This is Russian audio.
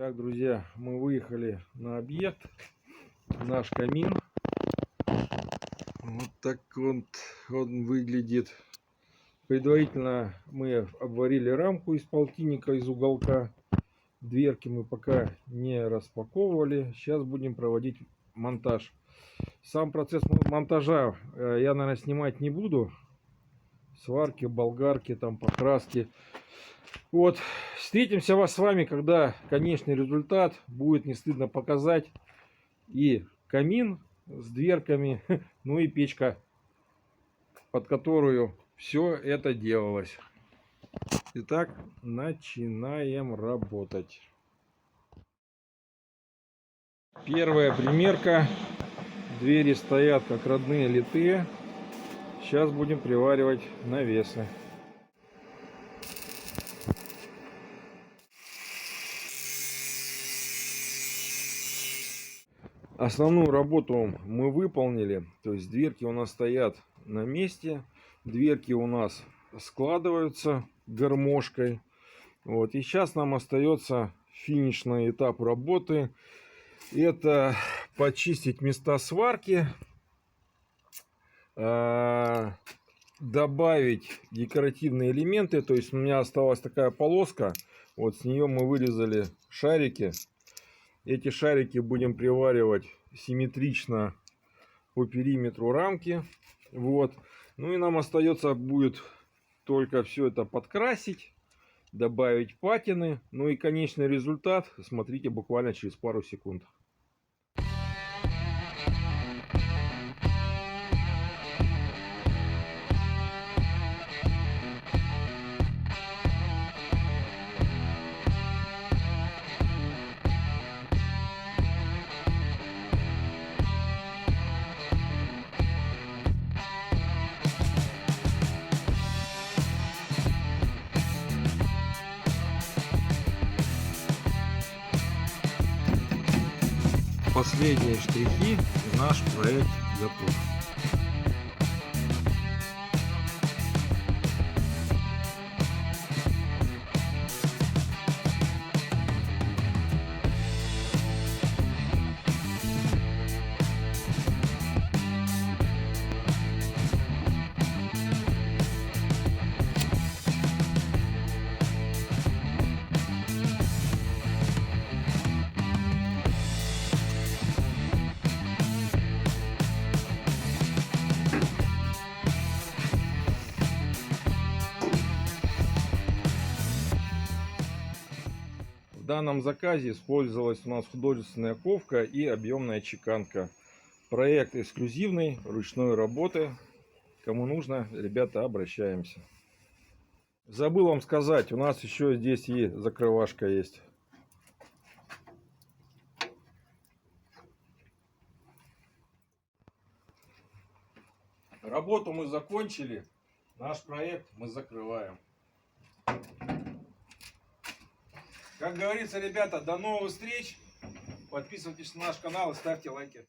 Так, друзья, мы выехали на объект. Наш камин. Вот так он выглядит. Предварительно мы обварили рамку из полтинника, из уголка. Дверки мы пока не распаковывали. Сейчас будем проводить монтаж. Сам процесс монтажа я, наверное, снимать не буду. Сварки, болгарки, там покраски. Вот, встретимся с вами, когда конечный результат будет, не стыдно показать. И камин с дверками, ну и печка, под которую все это делалось. Итак, начинаем работать. Первая примерка. Двери стоят как родные литые. Сейчас будем приваривать навесы. Основную работу мы выполнили. То есть дверки у нас стоят на месте. Дверки у нас складываются гармошкой. Вот. И сейчас нам остается финишный этап работы. Это почистить места сварки. Добавить декоративные элементы. То есть у меня осталась такая полоска. Вот с нее мы вырезали шарики. Эти шарики будем приваривать симметрично по периметру рамки. Вот. Ну и нам остается будет только все это подкрасить, добавить патины. Ну и конечный результат смотрите буквально через пару секунд. Последние штрихи, и наш проект готов. В данном заказе использовалась у нас художественная ковка и объемная чеканка. Проект эксклюзивный, ручной работы. Кому нужно, ребята, обращаемся. Забыл вам сказать, у нас еще здесь и закрывашка есть. Работу мы закончили. Наш проект мы закрываем. Как говорится, ребята, до новых встреч. Подписывайтесь на наш канал и ставьте лайки.